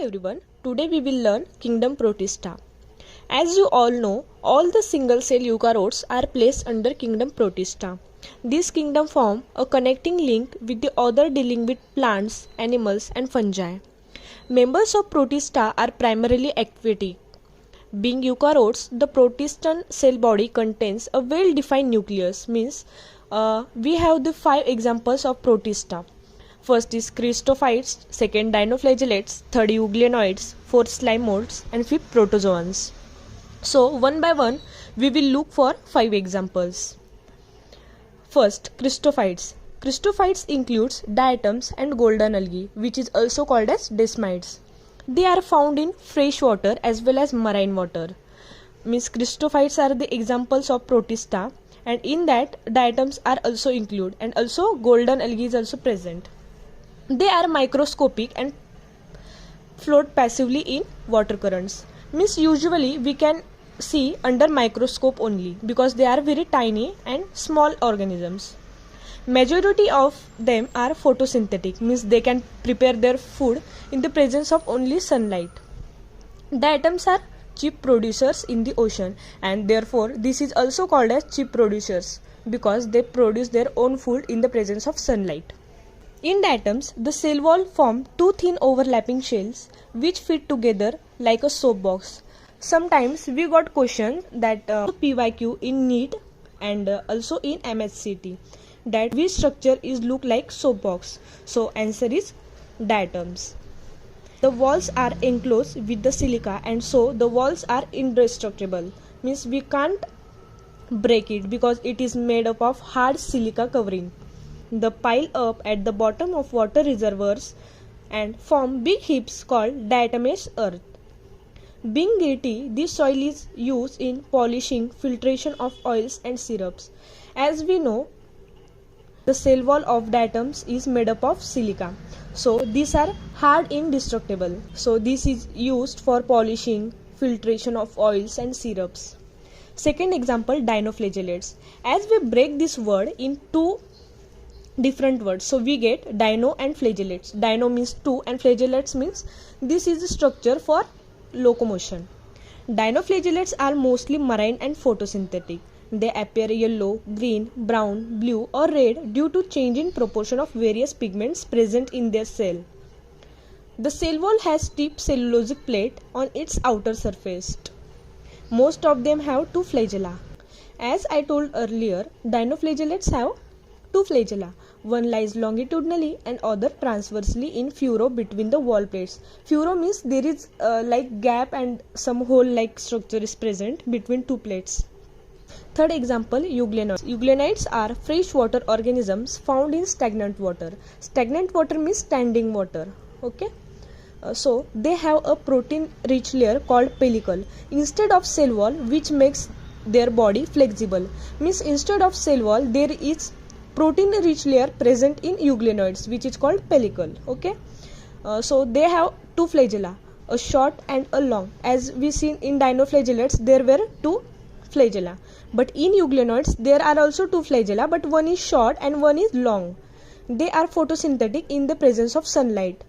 everyone, today we will learn Kingdom Protista. As you all know, all the single cell eukaryotes are placed under Kingdom Protista. This kingdom form a connecting link with the other dealing with plants, animals and fungi. Members of Protista are primarily aquatic. Being eukaryotes, the protistan cell body contains a well-defined nucleus, means we have the 5 examples of Protista. First is Christophytes, second dinoflagellates, third euglenoids, fourth slime molds and fifth protozoans. So one by one we will look for 5 examples. First, Christophytes. Christophytes includes diatoms and golden algae, which is also called as desmides. They are found in fresh water as well as marine water. Means Christophytes are the examples of Protista, and in that diatoms are also included and also golden algae is also present. They are microscopic and float passively in water currents. Means usually we can see under microscope only because they are very tiny and small organisms. Majority of them are photosynthetic, means they can prepare their food in the presence of only sunlight. Diatoms are chief producers in the ocean, and therefore this is also called as chief producers because they produce their own food in the presence of sunlight. In diatoms, the cell wall form 2 thin overlapping shells which fit together like a soap box. Sometimes we got questions that PYQ in NEET and also in MHCT that which structure is look like soap box. So answer is diatoms. The walls are enclosed with the silica and so the walls are indestructible. Means we can't break it because it is made up of hard silica covering. They pile up at the bottom of water reservoirs and form big heaps called diatomous earth. Being gritty, this soil is used in polishing, filtration of oils and syrups. As we know, the cell wall of diatoms is made up of silica. So these are hard indestructible. So this is used for polishing, filtration of oils and syrups. Second example, dinoflagellates. As we break this word in two different words, so we get dino and flagellates. Dino means two and flagellates means this is the structure for locomotion. Dinoflagellates are mostly marine and photosynthetic. They appear yellow, green, brown, blue or red due to change in proportion of various pigments present in their cell. The cell wall has steep cellulosic plate on its outer surface. Most of them have 2 flagella. As I told earlier, dinoflagellates have 2 flagella. One lies longitudinally and other transversely in furrow between the wall plates. Furrow means there is like gap and some hole like structure is present between 2 plates. Third example, euglenoids. Euglenoids are freshwater organisms found in stagnant water. Stagnant water means standing water. Okay. So they have a protein rich layer called pellicle instead of cell wall, which makes their body flexible. Means instead of cell wall there is protein rich layer present in euglenoids which is called pellicle. Okay. So they have 2 flagella, a short and a long. As we seen in dinoflagellates there were 2 flagella, but in euglenoids there are also 2 flagella, but one is short and one is long. They are photosynthetic in the presence of sunlight.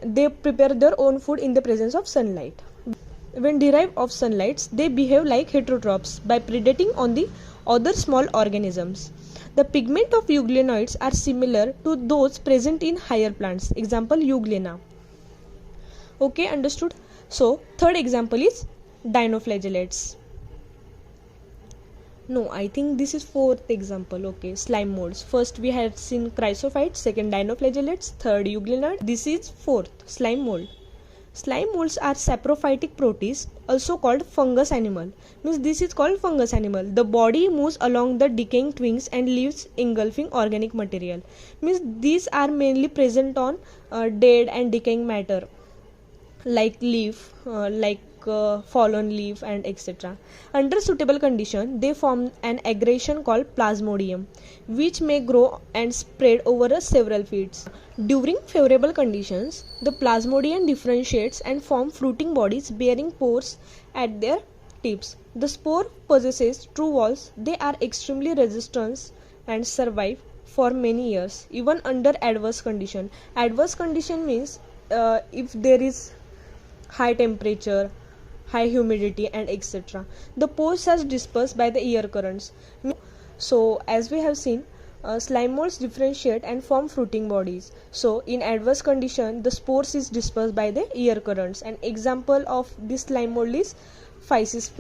They prepare their own food in the presence of sunlight. When derived of sunlight, they behave like heterotrophs by predating on the other small organisms. The pigment of euglenoids are similar to those present in higher plants. Example, euglena. Okay, understood? So third example is dinoflagellates. No, I think this is fourth example. Okay, slime molds. First we had seen chrysophytes, second dinoflagellates, third euglenoid. This is fourth, slime mold. Slime molds are saprophytic protists, also called fungus animal. Means this is called fungus animal. The body moves along the decaying twigs and leaves engulfing organic material. Means these are mainly present on dead and decaying matter like leaf, fallen leaf and etc. Under suitable condition, they form an aggregation called plasmodium, which may grow and spread over several feet. During favorable conditions, the plasmodium differentiates and form fruiting bodies bearing pores at their tips. The spore possesses true walls. They are extremely resistant and survive for many years, even under adverse condition. Adverse condition means if there is high temperature, high humidity, and etc. The pores are dispersed by the air currents. So, as we have seen, slime molds differentiate and form fruiting bodies. So, in adverse condition, the spores is dispersed by the air currents. An example of this slime mold is Physis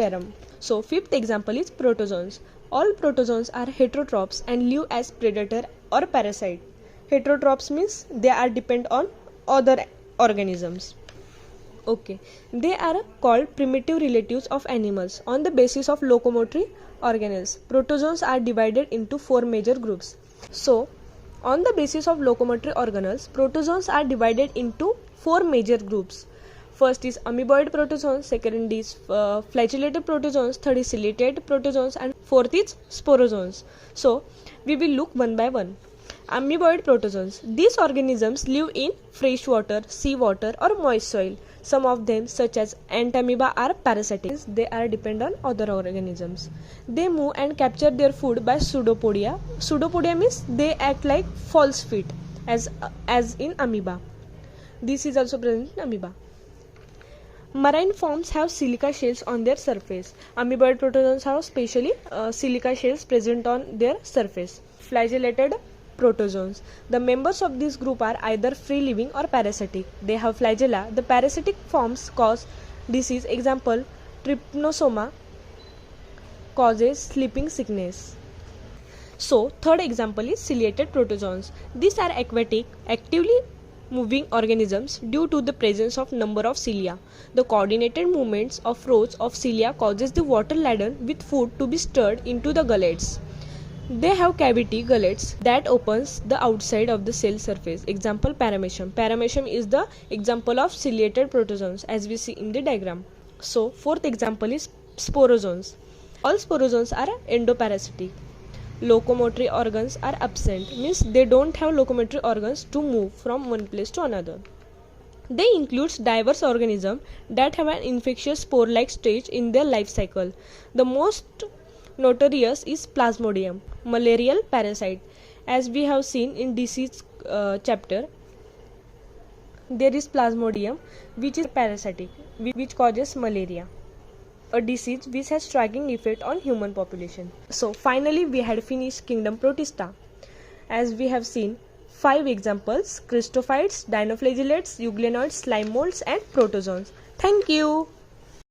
So, fifth example is protozoans. All protozoans are heterotrophs and live as predator or parasite. Heterotrophs means they are dependent on other organisms. Okay, they are called primitive relatives of animals on the basis of locomotory organelles. Protozoans are divided into four major groups. So, on the basis of locomotory organelles, protozoans are divided into four major groups. First is amoeboid protozoans, second is flagellated protozoans, third is ciliated protozoans, and fourth is sporozoans. So, we will look one by one. Amoeboid protozoans. These organisms live in fresh water, sea water, or moist soil. Some of them, such as ant amoeba, are parasitic. They are dependent on other organisms. They move and capture their food by pseudopodia. Pseudopodia means they act like false feet, as in amoeba. This is also present in amoeba. Marine forms have silica shells on their surface. Amoeboid protozoans have specially silica shells present on their surface. Flagellated protozoans. The members of this group are either free living or parasitic. They have flagella. The parasitic forms cause disease. Example, trypanosoma causes sleeping sickness. So, third example is ciliated protozoans. These are aquatic, actively moving organisms due to the presence of number of cilia. The coordinated movements of rows of cilia causes the water laden with food to be stirred into the gullets. They have cavity gullets that opens the outside of the cell surface. Example, paramecium. Paramecium is the example of ciliated protozoans as we see in the diagram. So, fourth example is sporozoans. All sporozoans are endoparasitic. Locomotory organs are absent, means they don't have locomotory organs to move from one place to another. They include diverse organisms that have an infectious spore-like stage in their life cycle. The most notorious is Plasmodium, malarial parasite. As we have seen in disease chapter, there is Plasmodium which is parasitic, which causes malaria, a disease which has striking effect on human population. So finally we had finished kingdom Protista. As we have seen 5 examples: Christophites, dinoflagellates, euglenoids, slime molds and protozoans. Thank you.